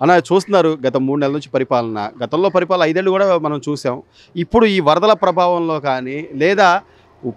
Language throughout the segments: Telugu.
అన్న చూస్తున్నారు గత 3 నెలల నుంచి పరిపాలన. గతంలో పరిపాలన 5 ఏళ్ళు కూడా మనం చూసాం. ఇప్పుడు ఈ వరదల ప్రభావంలో కానీ లేదా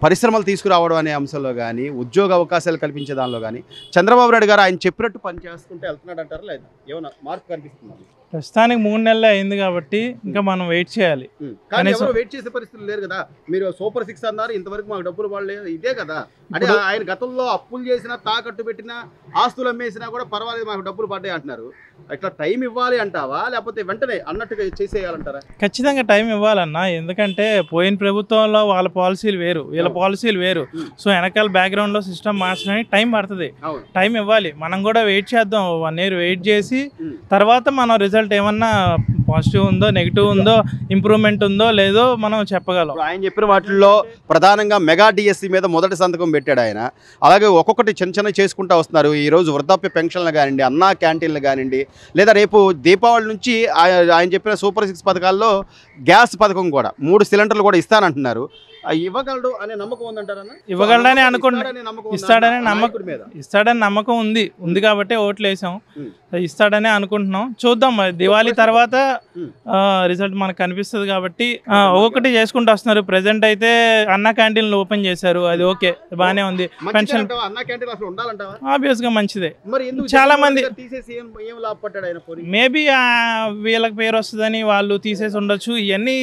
పరిశ్రమలు తీసుకురావడం అనే అంశంలో కానీ ఉద్యోగ అవకాశాలు కల్పించే దానిలో కానీ చంద్రబాబు నాయుడు గారు ఆయన చెప్పినట్టు పని చేసుకుంటే వెళ్తున్నాడు అంటారా లేదా? ఏమన్నా మార్పు కనిపిస్తుంది? ప్రస్తుతానికి 3 నెలలు అయింది కాబట్టి ఇంకా మనం వెయిట్ చేయాలి. కానీ ఎవరు వెయిట్ చేసే పరిస్థితులు లేరు కదా. మీరు సూపర్ 6 అన్నారు, ఇంతవరకు మాకు డబ్బులు పడలేదు, ఇదే కదా. అంటే ఆయన గతంలో అప్పులు చేసినా తాకట్టు పెట్టినా ఆస్తులు అమ్మేసినా కూడా పర్వాలేదు మాకు డబ్బులు పడ్డాయి అంటున్నారు. ఇట్లా టైం ఇవ్వాలి అంటావా లేకపోతే వెంటనే అన్నట్టుగా చేసేయాలంటారా? ఖచ్చితంగా టైం ఇవ్వాలన్నా. ఎందుకంటే పోయిన ప్రభుత్వంలో వాళ్ళ పాలసీలు వేరు, వీళ్ళ పాలసీలు వేరు. సో వెనకాల బ్యాక్గ్రౌండ్లో సిస్టమ్ మార్చడానికి టైం పడుతుంది. టైం ఇవ్వాలి. మనం కూడా వెయిట్ చేద్దాం. 1 year వెయిట్ చేసి తర్వాత మనం రిజల్ట్ ఏమన్నా పాజిటివ్ ఉందో నెగిటివ్ ఉందో ఇంప్రూవ్మెంట్ ఉందో లేదో మనం చెప్పగలం. ఆయన చెప్పిన వాటిల్లో ప్రధానంగా మెగా డిఎస్సి మీద మొదటి సంతకం పెట్టాడు ఆయన. అలాగే ఒక్కొక్కటి చిన్న చేసుకుంటూ వస్తున్నారు. ఈరోజు వృద్ధాప్య పెన్షన్లు కానివ్వండి, అన్నా క్యాంటీన్లు కానివ్వండి, లేదా రేపు దీపావళి నుంచి ఆయన చెప్పిన సూపర్ 6 పథకాల్లో గ్యాస్ పథకం కూడా 3 సిలిండర్లు కూడా ఇస్తానంటున్నారు. ఇవ్వగలడు అనే నమ్మకం ఉందంటారన్నా? ఇవ్వగలడని అనుకుంటున్నాను. ఇస్తాడని నమ్మకం ఉంది కాబట్టి ఓట్లు వేసాం. ఇస్తాడనే అనుకుంటున్నాం. చూద్దాం, దివాళీ తర్వాత రిజల్ట్ మనకు కనిపిస్తుంది కాబట్టి ఒక్కొక్కటి చేసుకుంటూ వస్తున్నారు. ప్రెసెంట్ అయితే అన్నా క్యాంటీన్లు ఓపెన్ చేశారు, అది ఓకే, బాగానే ఉంది. పెన్షన్ ఆబ్వియస్ గా మంచిదే. చాలా మంది మేబీ వీళ్ళకి పేరు వస్తుందని వాళ్ళు తీసేసి ఉండొచ్చు. ఇవన్నీ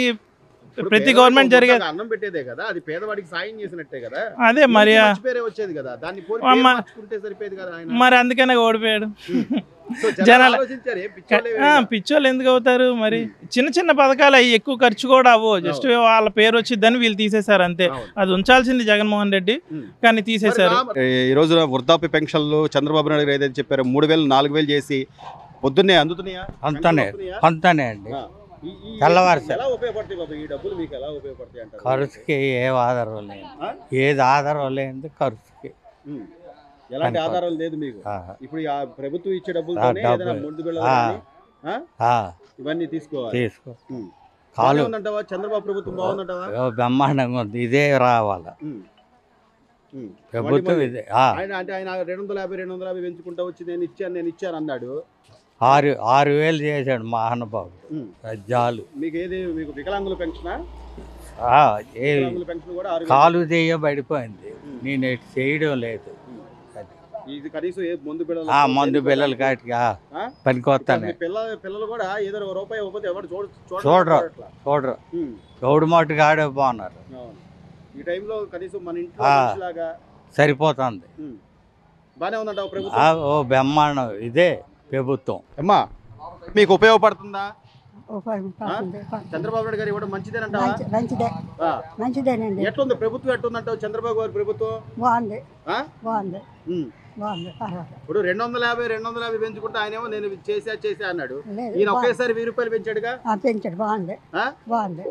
ప్రతి గవర్నమెంట్ జరిగేది. అన్నం పెట్టేదే కదా, అది పేదవాడికి సాయం చేసినట్టే కదా. అదే మరి వచ్చేది కదా, దాన్ని సరిపోయేది కదా. మరి అందుకనే ఓడిపోయాడు. జనాలు పిచ్చోళ్ళు ఎందుకు అవుతారు? మరి చిన్న పథకాలు అవి ఎక్కువ ఖర్చు కూడా అవ్వవు. జస్ట్ వాళ్ళ పేరు వచ్చిందని వీళ్ళు తీసేశారు అంతే. అది ఉంచాల్సింది జగన్మోహన్ రెడ్డి, కానీ తీసేశారు. ఈ రోజున వృద్ధాప్య పెన్షన్లు చంద్రబాబు నాయుడు గారు ఏదైతే చెప్పారో 3000 4000 చేసి పొద్దున్నే అందుతున్నాయా? అంతానే అండి. ఖర్చుకి ఏ ఆధారం లేదు, ఏది ఆధారం లేదు ఖర్చుకి. ఎలాంటి ఆధారం లేదు మీకు. ఇప్పుడు ప్రభుత్వం ఇచ్చే డబ్బులు ఇవన్నీ తీసుకోవాలి. చంద్రబాబు ప్రభుత్వం బాగుందంటావా? బ్రహ్మాండంగా ఉంది. ఇదే రావాలా ప్రభుత్వం ఇదే. అంటే ఆయన 250 పెంచుకుంటా వచ్చి నేను ఇచ్చాను అన్నాడు. 6,000 చేశాడు మహానుభావుడు. జాలు. మీకు వికలాంగుల పెన్షన్ కాలు చేయబడిపోయింది, నేను చేయడం లేదు. మందు పిల్లలు కాటికి పనికొస్తాను. పిల్లలు కూడా ఏదో రూపాయి చూడరు. గౌడు మట్టుకు ఆడే బాగున్నారు. ఈ టైంలో కనీసం మన ఇంట్లో సరిపోతుంది. బానే ఉందంట ప్రభుత్వం. ఓ బ్రహ్మాండం ఇదే ప్రభుత్వం. అమ్మా మీకు ఉపయోగపడుతుందా? చంద్రబాబు నాయుడు గారు ఇవ్వడం మంచిదేనంటావా? మంచిదేనండి. ఎట్లుంది ప్రభుత్వం, ఎట్లుందంటావు చంద్రబాబు గారి ప్రభుత్వం? బాగుంది. ఇప్పుడు 250 పెంచుకుంటే ఆయనేమో నేను చేసా అన్నాడు. ఈయన ఒకేసారి 1000 రూపాయలు పెంచాడుగా. పెంచాడు. బాగుంది.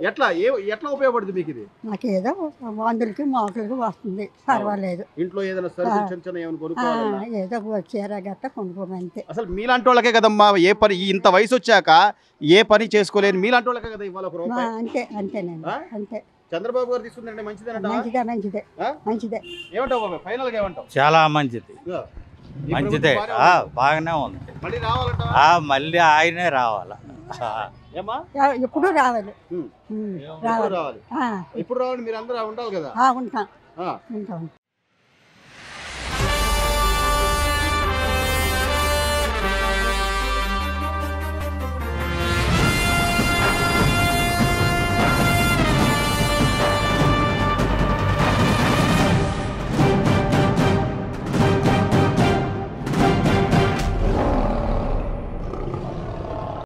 ఎట్లా ఉపయోగపడుతుంది మీకు ఇది? నాకు ఏదో మందులకి మోకలకి వస్తుంది, పర్వాలేదు. ఇంట్లో ఏదైనా సరుకులు ఏదో చీర గట్ట కొనుక్కోమంతే. అసలు మీలాంటి వాళ్ళకే కదమ్మా ఏ పని, ఇంత వయసు వచ్చాక ఏ పని చేసుకోలేని మీలాంటి వాళ్ళకే కదా ఇవాళ ఒక రూపాయి. అంతేనండి, అంతే. చంద్రబాబు గారు తీసుకుందంటే మంచిదే. ఏమంటావు ఫైనల్ గా? ఏమంటావు? చాలా మంచిదే. బాగానే ఉంది. మళ్ళీ రావాలంట. మళ్ళీ ఆయనే రావాలా? ఎప్పుడు రావాలి. ఇప్పుడు రావాలి. మీరు అందరూ ఉండాలి కదా. ఉంటాం.